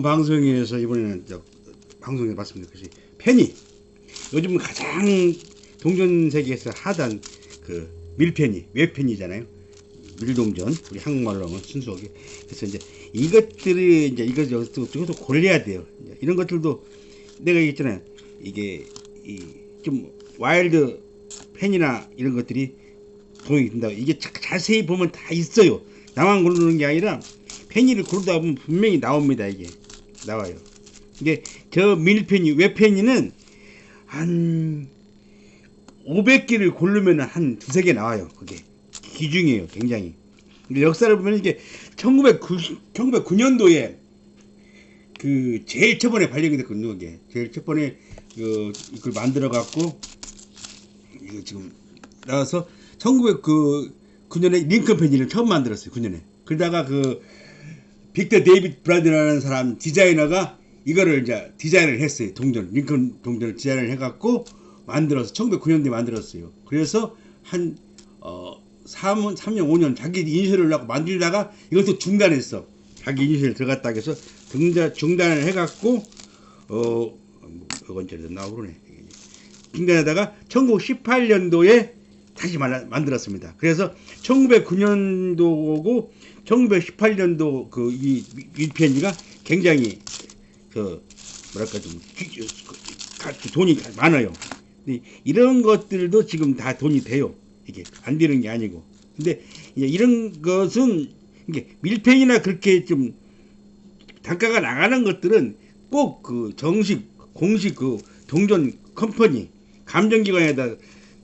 방송에서 이번에는 방송에 봤습니다. 그것이 페니. 요즘 가장 동전 세계에서 핫한 그 밀페니, 웹페니잖아요. 밀동전, 우리 한국말로 하면 순수하게. 그래서 이제 이것들이 이제 이것도 고려해야 돼요. 이런 것들도 내가 얘기했잖아요. 이게 좀 와일드 펜이나 이런 것들이 도움이 된다고. 이게 자세히 보면 다 있어요. 나만 고르는 게 아니라 펜을 고르다 보면 분명히 나옵니다. 이게 나와요. 이게 저 밀펜이 웹펜이는 한 500개를 고르면 한 두세 개 나와요. 그게 기중이에요. 굉장히. 역사를 보면 이게 1909년도에 그 제일 초반에 발견이 됐거든요. 이게 제일 초반에 이걸 만들어 갖고 이거 지금 나와서 1909년에 링컨 펜을 처음 만들었어요. 9년에. 그러다가 그 빅터 데이비드 브라드라는 사람 디자이너가 이거를 이제 디자인을 했어요. 동전, 링컨 동전을 디자인을 해갖고 만들어서 1909년도에 만들었어요. 그래서 한 3년 5년 자기 이니셜을 하고 만들다가 이것도 중단했어. 자기 이니셜 들어갔다 해서 중단을 해갖고 이건 저래도 나오네. 중단하다가 1918년도에 다시 만들었습니다. 그래서 1909년도고 1918년도 그 이 밀펜지가 굉장히 뭐랄까 좀 돈이 많아요. 이런 것들도 지금 다 돈이 돼요. 이게 안 되는 게 아니고. 근데 이런 것은 이게 밀펜이나 그렇게 좀 단가가 나가는 것들은 꼭 그 공식 그 동전 컴퍼니 감정기관에다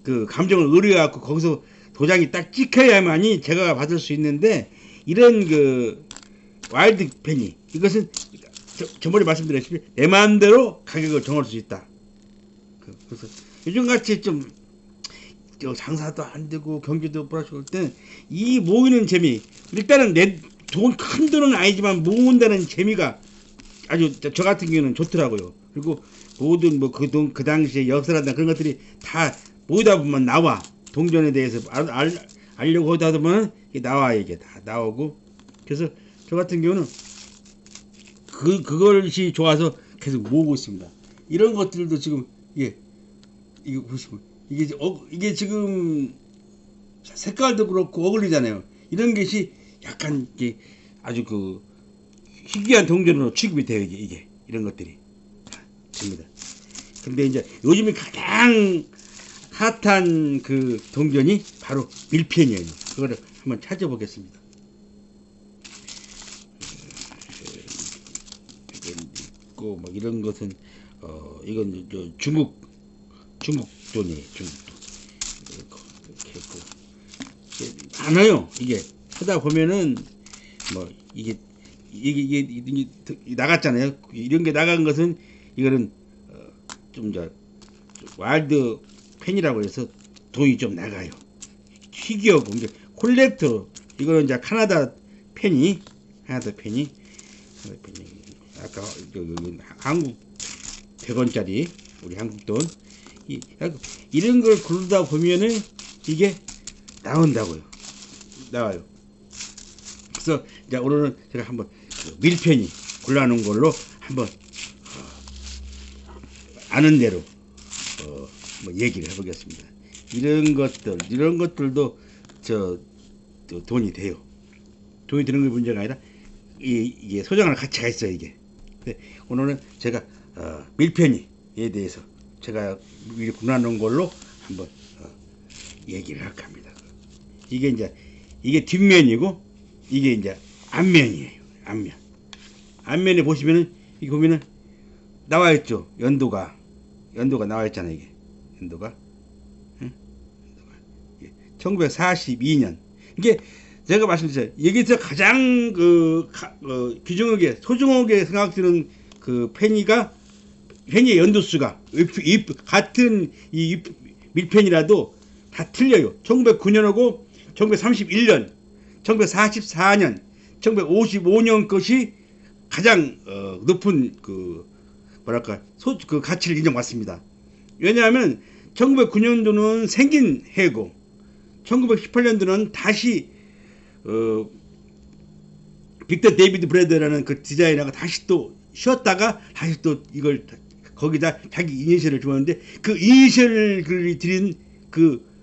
그 감정을 의뢰해갖고 거기서 도장이 딱 찍혀야만이 제가 받을 수 있는데, 이런 그 와일드 펜이 이것은 저번에 말씀드렸듯이 내 마음대로 가격을 정할 수 있다. 그래서 요즘같이 좀 장사도 안 되고 경기도 불안할 때는 이 모이는 재미, 일단은 내 큰 돈은 아니지만 모은다는 재미가 아주 저 같은 경우는 좋더라고요. 그리고 모든 뭐 그 당시에 역사라든가 그런 것들이 다 모이다 보면 나와. 동전에 대해서 알려고 하다 보면 나와. 이게 다 나오고. 그래서 저 같은 경우는 그것이 좋아서 계속 모으고 있습니다. 이런 것들도 지금 이거 보시면 이게 지금 색깔도 그렇고 어울리잖아요. 이런 것이 약간 이게 아주 그 희귀한 동전으로 취급이 돼요. 이게 이런 것들이 됩니다. 근데 이제 요즘에 가장 핫한 그 동전이 바로 밀펜이에요. 그거를 한번 찾아보겠습니다. 있고 뭐 이런 것은 이건 중국 돈이에요. 중국 돈. 이렇게 있고 많아요. 이게 하다 보면은 뭐 이게 나갔잖아요. 이런 게 나간 것은 이거는 좀 와일드 펜이라고 해서 돈이 좀 나가요. 희귀하고 이제 콜렉터, 이거는 이제 카나다 펜이 아까 한국 100원짜리 우리 한국 돈 이런 걸 고르다 보면은 이게 나와요. 그래서 이제 오늘은 제가 한번 밀펜이 골라놓은 걸로 한번 아는 대로 뭐 얘기를 해보겠습니다. 이런 것들도 돈이 돼요. 돈이 드는 게 문제가 아니라 이게 소장할 가치가 있어요. 이게. 근데 오늘은 제가 밀펜이에 대해서 제가 미리 골라놓은 걸로 한번 얘기를 할까 합니다. 이게 뒷면이고 이게 이제 앞면이에요. 앞면에 보시면은 이거 보면은 나와 있죠. 연도가 나와 있잖아요. 이게 연도가 1942년. 이게 제가 말씀드렸어요. 여기서 가장 귀중하게 소중하게 생각되는 그 펜의 연도수가 같은 이 밀펜이라도 다 틀려요. 1909년하고 1931년, 1944년, 1955년 것이 가장 높은 그 가치를 인정받습니다. 왜냐하면 1909년도는 생긴 해고 1918년도는 다시 빅터 데이비드 브래드라는 그 디자이너가 다시 또 쉬었다가 다시 또 이걸 거기다 자기 이니셜을 주었는데 그 이니셜을 드린 그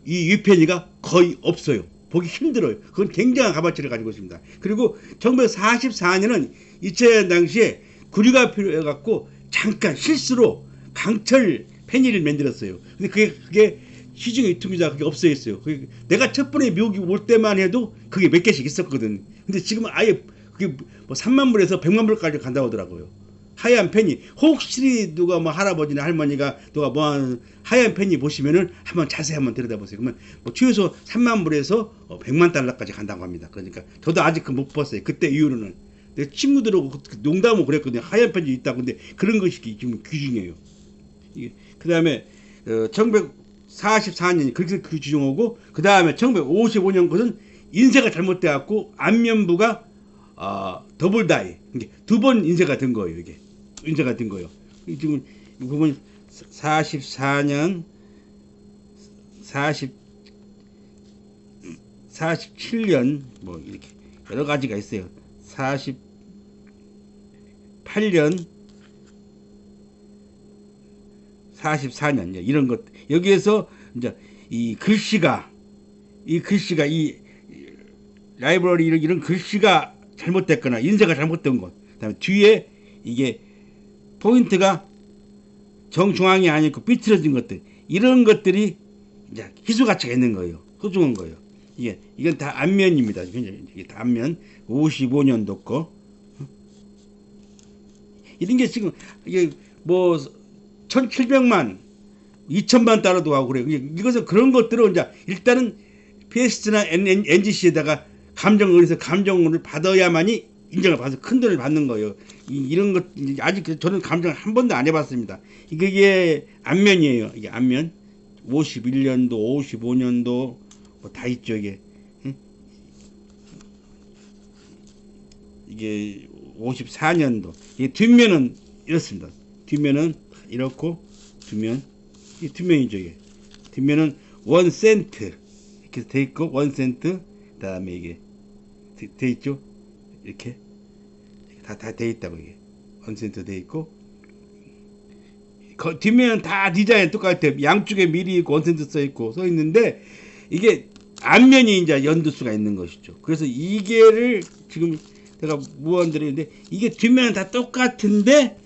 이 위펜이가 거의 없어요. 보기 힘들어요. 그건 굉장한 값어치를 가지고 있습니다. 그리고 1944년은 2차 당시에 구리가 필요해갖고 잠깐 실수로 강철 페니를 만들었어요. 근데 그게 시중에 유통기자 그게 없어 있어요. 내가 첫 번에 미국이 올 때만 해도 그게 몇 개씩 있었거든. 근데 지금은 아예 그게 뭐 3만 불에서 100만 불까지 간다고 하더라고요. 하얀 펜이 혹시 누가 뭐 할아버지나 할머니가 누가 뭐 하얀 펜이 보시면은 한번 자세히 한번 들여다보세요. 그러면 뭐 최소 3만 불에서 100만 달러까지 간다고 합니다. 그러니까 저도 아직 못 봤어요. 그때 이후로는 내 친구들하고 농담을 그랬거든요. 하얀 펜이 있다고. 근데 그런 것이 지금 기준이에요. 그 다음에 1944년이 그렇게 규정하고, 그 다음에 1955년 것은 인쇄가 잘못돼갖고 안면부가 더블 다이, 두 번 인쇄가 된 거예요. 이게 인쇄가 된 거예요. 지금 이 부분 44년, 47년 뭐 이렇게 여러 가지가 있어요. 48년, 44년 이런 것, 여기에서 이제 이 글씨가 이 라이브러리 이런 글씨가 잘못됐거나 인쇄가 잘못된 것, 그다음에 뒤에 이게 포인트가 정중앙이 아니고 삐뚤어진 것들, 이런 것들이 이제 희소 가치가 있는 거예요. 소중한 거예요. 이건 다 앞면입니다. 이게 다 앞면. 55년도 거. 이런 게 지금 이게 뭐 1,700만, 2,000만 달러도 하고 그래요. 이것은 그런 것들은 이제 일단은 PS나 NGC에다가 감정을해서 감정을 받아야만이 인정을 받아서 큰 돈을 받는 거예요. 이런 것 아직 저는 감정을 한 번도 안 해봤습니다. 이게 앞면이에요. 이게 앞면. 51년도, 55년도 뭐 다 있죠. 이게 54년도. 이게 뒷면은 이렇습니다. 뒷면은 이렇고, 뒷면 이 뒷면이죠. 이게 뒷면은 1센트 이렇게 돼 있고, 1센트, 그다음에 이게 돼 있죠. 이렇게 다 돼 있다고. 이게 1센트 돼 있고, 뒷면은 다 디자인 똑같아요. 양쪽에 미리 있고 1센트 써 있고 써 있는데, 이게 앞면이 이제 연두수가 있는 것이죠. 그래서 이게를 지금 제가 무언드리는데, 이게 뒷면은 다 똑같은데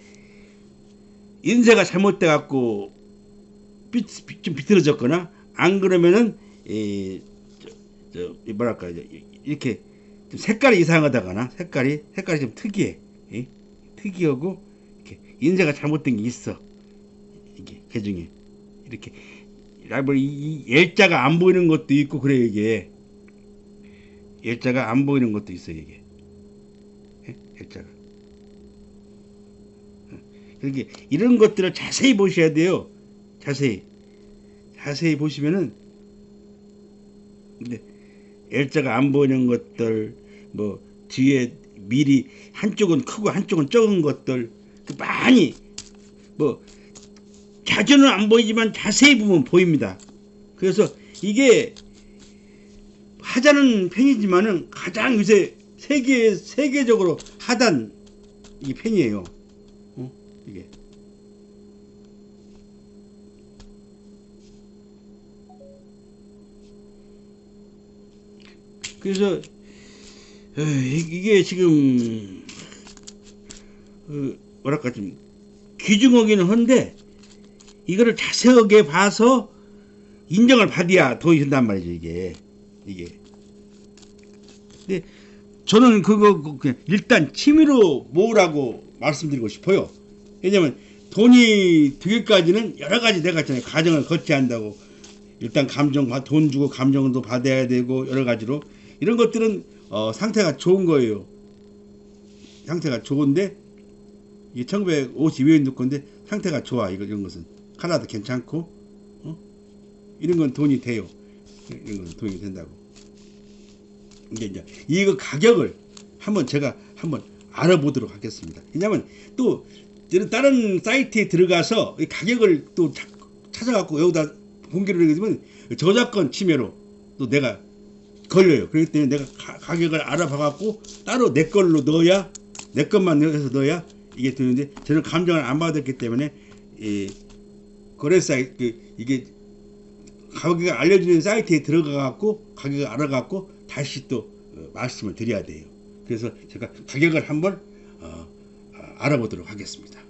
인쇄가 잘못돼 갖고 좀 비틀어졌거나, 안 그러면은 뭐랄까, 이렇게 좀 색깔이 이상하다거나, 색깔이 좀 특이해. 특이하고 이렇게 인쇄가 잘못된 게 있어. 이게 개중에 이렇게 라이브러리 이 일자가 안 보이는 것도 있고 그래요. 이게 일자가 안 보이는 것도 있어요. 이게 일자가. 그러니까 이런 것들을 자세히 보셔야 돼요. 자세히 보시면은, 근데 일자가 안 보이는 것들, 뭐 뒤에 미리 한쪽은 크고 한쪽은 적은 것들 많이, 뭐 자주는 안 보이지만 자세히 보면 보입니다. 그래서 이게 하자는 펜이지만은 가장 요새 세계적으로 하단 이 펜이에요. 이게. 그래서 이게 지금 뭐랄까 좀 귀중하기는 한데, 이거를 자세하게 봐서 인정을 받아야 돈이 든단 말이죠. 이게. 근데 저는 그거 그냥 일단 취미로 모으라고 말씀드리고 싶어요. 왜냐면 돈이 되기까지는 여러 가지 내가 있잖아요. 과정을 거쳐야 한다고. 일단 돈 주고 감정도 받아야 되고, 여러 가지로 이런 것들은 상태가 좋은 거예요. 상태가 좋은데, 이게 1952년도 건데 상태가 좋아. 이런 것은 하나도 괜찮고, 이런 건 돈이 돼요. 이런 건 돈이 된다고. 이제 이거 가격을 제가 한번 알아보도록 하겠습니다. 왜냐면 또 다른 사이트에 들어가서 이 가격을 또 찾아갖고 여기다 공개를 하게 되면 저작권 침해로 또 내가 걸려요. 그렇기 때문에 내가 가격을 알아봐갖고 따로 내 걸로 넣어야, 내 것만 넣어서 넣어야 이게 드는데 저는 감정을 안 받았기 때문에 이 거래사 이게 가격을 알려주는 사이트에 들어가 갖고 가격을 알아갖고 다시 또 말씀을 드려야 돼요. 그래서 제가 가격을 한번 알아보도록 하겠습니다.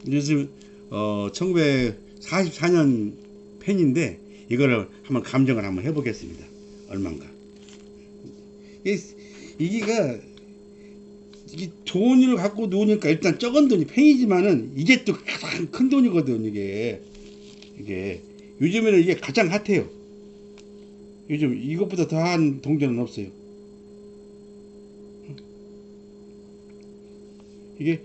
요즘 1944년 펜인데 이거를 한번 감정을 한번 해보겠습니다. 얼마인가? 이게 돈을 갖고 노니까 일단 적은 돈이 펜이지만은 이게 또 가장 큰 돈이거든. 이게 요즘에는 이게 가장 핫해요. 요즘 이것보다 더한 동전은 없어요. 이게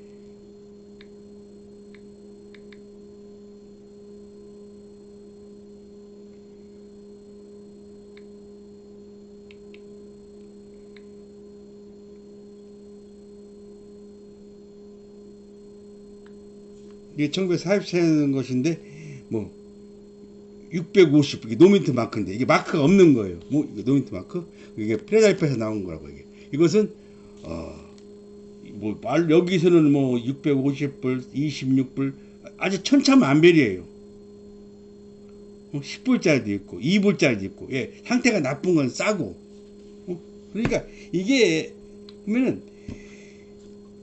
이게 1944년 것인데 뭐 650 이게 노민트 마크인데 이게 마크가 없는 거예요. 뭐 이거 노민트 마크 이게 필라델피아에서 나온 거라고 이게. 이것은 뭐 여기서는 뭐 650불, 26불 아주 천차만별이에요. 10불짜리도 있고 2불짜리도 있고 예, 상태가 나쁜 건 싸고 그러니까 이게 보면은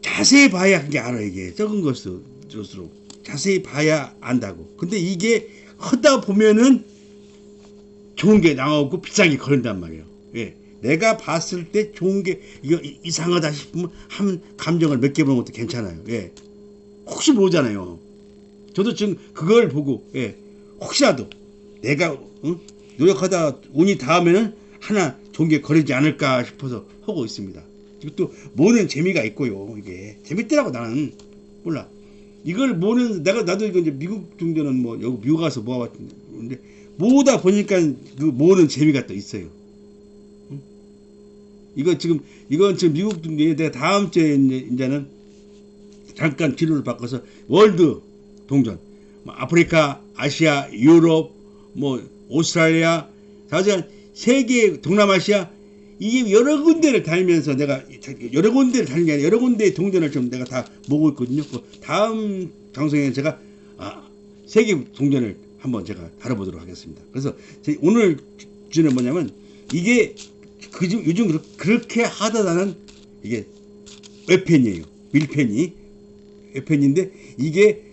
자세히 봐야 그게 알아. 이게 적은 것일수록 자세히 봐야 안다고. 근데 이게 하다 보면은 좋은 게 나오고 비싼 게 걸린단 말이에요. 예. 내가 봤을 때 좋은 게 이거 이상하다 싶으면 한 감정을 몇 개 보는 것도 괜찮아요. 예. 혹시 모르잖아요. 저도 지금 그걸 보고 예. 혹시라도 내가 노력하다 운이 닿으면은 하나 좋은 게 걸리지 않을까 싶어서 하고 있습니다. 또 모는 재미가 있고요. 이게 재밌더라고. 나는 몰라. 이걸 모는 나도 이거 이제 미국 정도는 뭐 여기 미국 가서 모아봤는데 모으다 보니까 그 모는 재미가 또 있어요. 이건 지금 미국 중에 내가 다음 주에 이제는 잠깐 기류를 바꿔서 월드 동전, 뭐 아프리카, 아시아, 유럽, 뭐 오스트랄리아, 자세한 세계, 동남아시아 이게 여러 군데를 다니면서 내가 여러 군데를 다니는 게 아니라 여러 군데의 동전을 좀 내가 다 모으고 있거든요. 다음 방송에는 제가 세계 동전을 한번 제가 다뤄보도록 하겠습니다. 그래서 오늘 주제는 뭐냐면 이게 요즘 그렇게 하다다는 이게 웹펜이에요. 밀펜이 웹펜인데 이게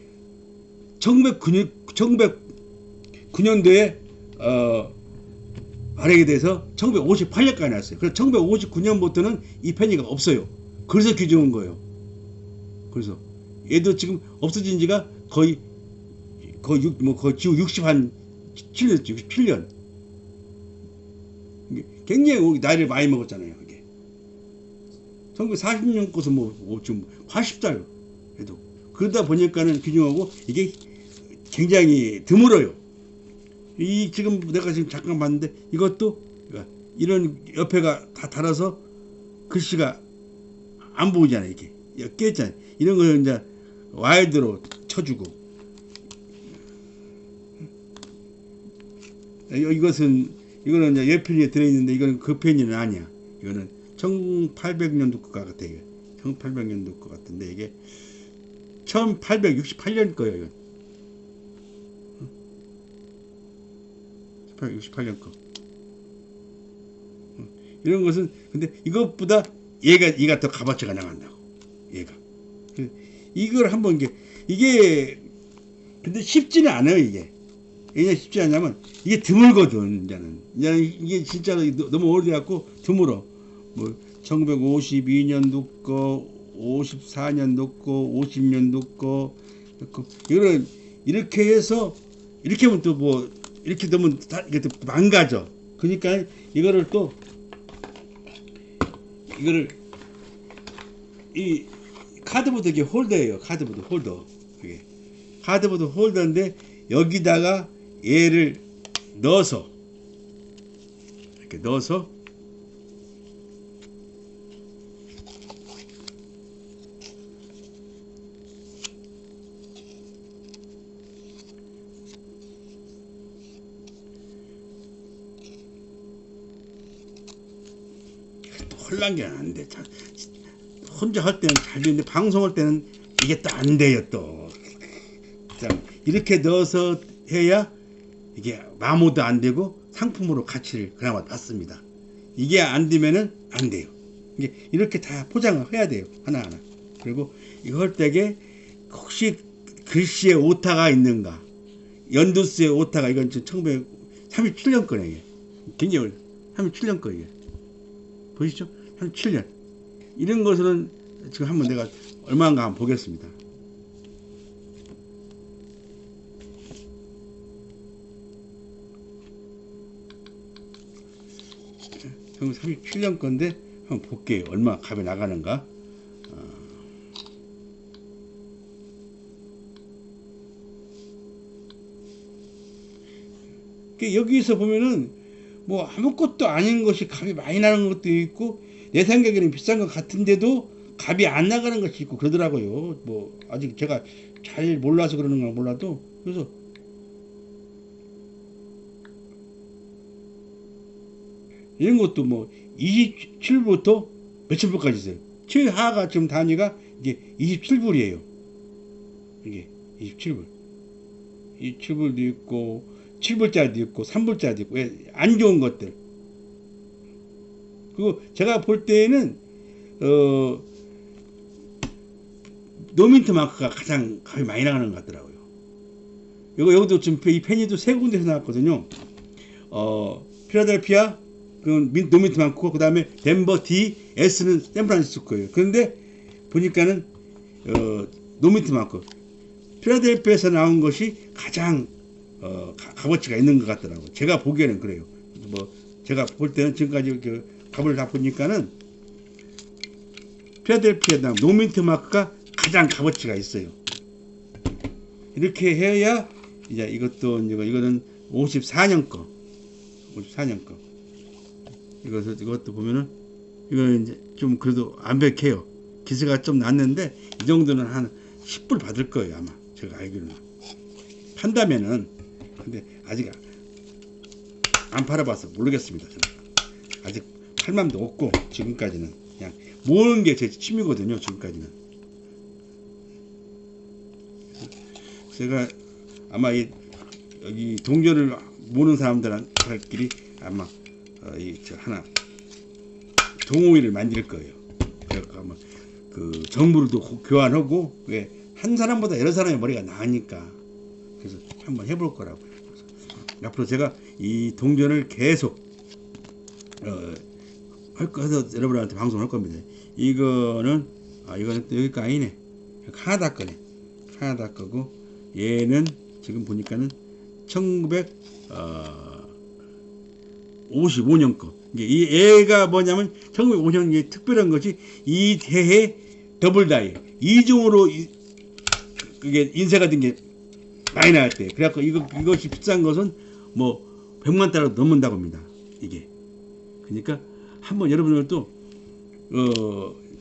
1909년도에 발행이 돼서 1958년까지 나왔어요. 그래서 1959년부터는 이 펜이가 없어요. 그래서 규정한 거예요. 그래서 얘도 지금 없어진 지가 거의 지금 67년, 67년. 굉장히 나이를 많이 먹었잖아요. 이게 1940년 거서 지금 80살 해도 그러다 보니까는 규정하고 이게 굉장히 드물어요. 지금 내가 지금 잠깐 봤는데 이것도 이런 옆에가 다 달아서 글씨가 안 보이잖아요. 이렇게 껴있잖아요. 이런 거 이제 와이드로 쳐주고 이거는 이제 옆편에 들어있는데 이거는 그 펜이 아니야. 이거는 1800년도 거 같아요. 1800년도 거 같은데 이게 1868년 거예요. 이건 1868년 거. 이런 것은 근데 이것보다 얘가 더 값어치가 나간다고. 얘가 이걸 한번 이게 근데 쉽지는 않아요. 이게 왜냐 쉽지 않냐면 이게 드물거든. 이제는 이게 진짜로 너무 오래돼갖고 드물어. 뭐 1952년도 거, 54년도 거, 50년도 거 이거는 이렇게 해서 이렇게 하면 또 뭐 이렇게 되면 이게 또 망가져. 그러니까 이거를 이 카드보드 이게 홀더예요. 카드보드 홀더. 이게 카드보드 홀더인데 여기다가 얘를 넣어서 이렇게 넣어서 홀란 게 안 돼. 혼자 할 때는 잘 되는데 방송할 때는 이게 또 안 돼요 또. 자, 이렇게 넣어서 해야 이게 마모도 안 되고 상품으로 가치를 그나마 받습니다. 이게 안 되면은 안 돼요. 이게 이렇게 다 포장을 해야 돼요. 하나하나. 그리고 이거 할 때에 혹시 글씨에 오타가 있는가, 연두수에 오타가, 이건 1937년 거네요. 굉장히 37년 거예요. 보시죠? 37년. 이런 것은 지금 한번 내가 얼마인가 한번 보겠습니다. 37년 건데 한번 볼게요. 얼마 값이 나가는가. 여기서 보면은 뭐 아무것도 아닌 것이 값이 많이 나는 것도 있고, 내 생각에는 비싼 것 같은데도 값이 안 나가는 것이 있고 그러더라고요. 뭐 아직 제가 잘 몰라서 그러는 건 몰라도. 그래서 이런 것도 뭐 27부터 몇천 불까지 있어요. 최하가 지금 단위가 이게 27불이에요. 이게 27불. 27불도 있고 7불짜리도 있고 3불짜리도 있고, 안 좋은 것들. 그리고 제가 볼 때에는 노민트 마크가 가장 값이 많이 나가는 것 같더라고요. 여기도 지금 이 펜이도 세 군데서 나왔거든요. 필라델피아 그 노민트 마크고, 그 다음에 덴버 D, S는 샌프란시스코예요. 그런데 보니까는 노민트 마크, 필라델피아에서 나온 것이 가장 값어치가 있는 것 같더라고요. 제가 보기에는 그래요. 뭐 제가 볼 때는 지금까지 그 값을 다 보니까는 필라델피아 노민트 마크가 가장 값어치가 있어요. 이렇게 해야 이제 이거는 54년 거, 54년 거. 이것도 보면은 이거는 이제 좀 그래도 완벽해요. 기세가 좀 났는데 이 정도는 한 10불 받을 거예요 아마. 제가 알기로는. 판다면은. 근데 아직 안 팔아봐서 모르겠습니다. 저는. 아직 팔 맘도 없고, 지금까지는 그냥 모으는 게 제 취미거든요. 지금까지는. 제가 아마 여기 동전을 모으는 사람들끼리 아마 하나 동호회를 만들 거예요. 그래서 아마 그 정보도 교환하고, 왜 한 사람보다 여러 사람의 머리가 나으니까. 그래서 한번 해볼 거라고. 앞으로 제가 이 동전을 계속 해서 여러분한테 방송할 겁니다. 이거는 또 여기 거 아니네. 카나다 거네. 카나다 거고, 얘는 지금 보니까는 1955년 거. 이 애가 뭐냐면 1955년 특별한 것이 이 대해 더블 다이 2종으로 그게 인쇄가 된 게 많이 나왔대요. 그래갖고 이것이 비싼 것은 뭐 100만 달러 넘는다고 합니다. 이게. 그러니까 한번 여러분들도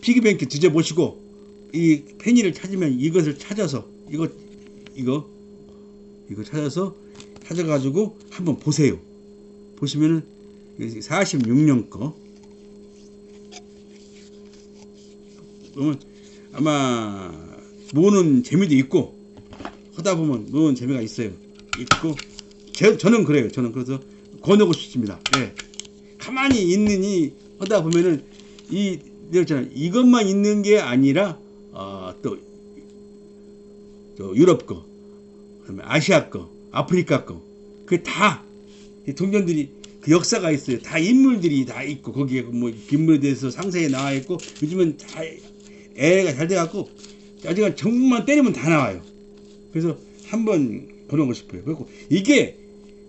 피기뱅크 뒤져보시고, 이 페니를 찾으면 이것을 찾아서 이거 찾아가지고 한번 보세요. 보시면은 46년 거. 그러면 아마 모으는 재미도 있고, 하다 보면 노는 재미가 있어요. 있고, 저는 그래요. 저는 그래서 권하고 싶습니다. 예. 가만히 있느니 하다 보면은 이것만 있는 게 아니라 또 유럽 거, 그다음에 아시아 거, 아프리카 거, 그 다 동전들이 그 역사가 있어요. 다 인물들이 다 있고, 거기에 뭐 인물에 대해서 상세히 나와 있고, 요즘은 다 애가 잘 돼갖고 아직은 정말 때리면 다 나와요. 그래서 한번 보내고 싶어요. 그리고 이게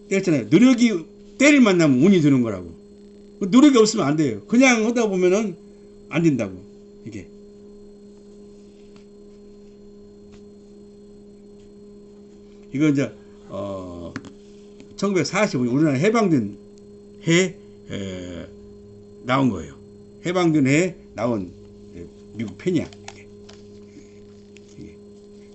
그랬잖아요. 노력이 때를 만나면 운이 드는 거라고. 노력이 없으면 안 돼요. 그냥 하다 보면은 안 된다고. 이게. 이거 이제 1945년 우리나라 해방된 해 나온 거예요. 해방된 해에 나온 미국 펜이야.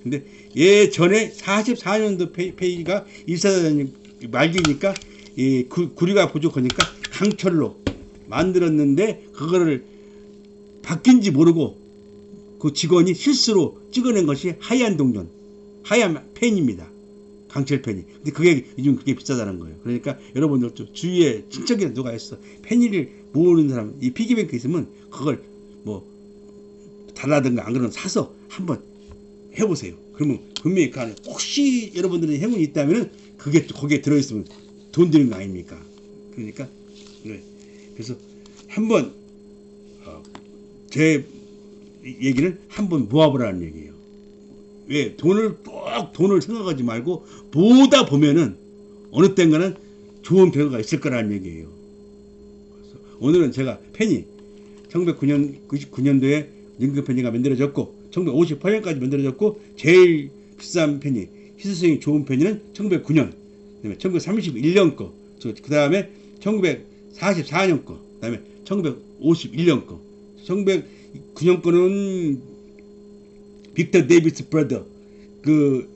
근데 예전에 44년도 페이지가 1사단 말기니까 이 구리가 부족하니까 강철로 만들었는데, 그거를 바뀐지 모르고 그 직원이 실수로 찍어낸 것이 하얀 동전, 하얀 펜입니다. 강철 펜이. 근데 그게 요즘 그게 비싸다는 거예요. 그러니까 여러분들 좀 주위에 친척이나 누가 있어 펜을 모으는 사람, 이 피기뱅크 있으면 그걸 뭐 달라든가 안 그러면 사서 한번 해보세요. 그러면 분명히 그 안에 혹시 여러분들이 행운이 있다면은 그게 거기에 들어있으면 돈 드는 거 아닙니까? 그러니까 네. 그래서 한번 제 얘기는 한번 모아보라는 얘기예요. 왜 꼭 돈을 생각하지 말고 보다 보면은 어느 땐가는 좋은 결과가 있을 거라는 얘기예요. 그래서 오늘은 제가 펜이 1999년도에 링크 펜이가 만들어졌고 1958년까지 만들어졌고 제일 비싼 펜이 희소성이 좋은 펜이는 1909년, 그다음에 1931년 거, 그 다음에 1944년 거, 그 다음에 1951년 거. 1909년 거는 빅터 데이비스 브라더 그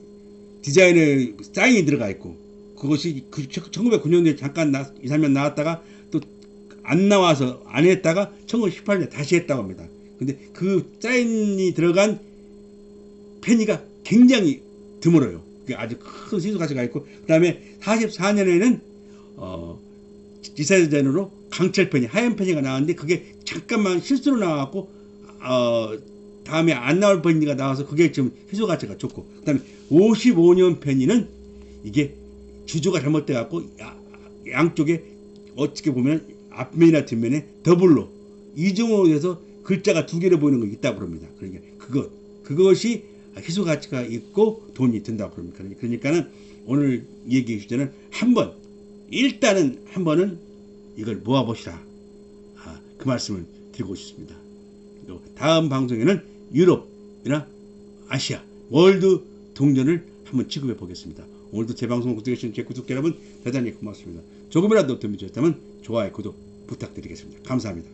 디자인의 사인이 들어가 있고, 그것이 1909년도에 잠깐 2, 3년 나왔다가 또 안 나와서 안 했다가 1918년에 다시 했다고 합니다. 근데 그 사인이 들어간 페니가 굉장히 드물어요. 그게 아주 큰 시수 가치가 있고, 그 다음에 44년에는 디자인으로 강철 페니, 하얀 페니가 나왔는데 그게 잠깐만 실수로 나왔고 다음에 안 나올 페니가 나와서 그게 지금 희소 가치가 좋고, 그 다음에 55년 페니는 이게 주조가 잘못돼 갖고 양쪽에 어떻게 보면 앞면이나 뒷면에 더블로 이중으로 돼서 글자가 두 개로 보이는 거 있다고 그럽니다. 그러니까 그것이 희소 가치가 있고 돈이 든다고 그럽니다. 그러니까는 오늘 얘기 주제는 일단은 한 번은 이걸 모아보시라. 그 말씀을 드리고 싶습니다. 다음 방송에는 유럽이나 아시아, 월드 동전을 한번 취급해 보겠습니다. 오늘도 제 방송을 구독해주신 제 구독자 여러분 대단히 고맙습니다. 조금이라도 도움이 되셨다면 좋아요, 구독 부탁드리겠습니다. 감사합니다.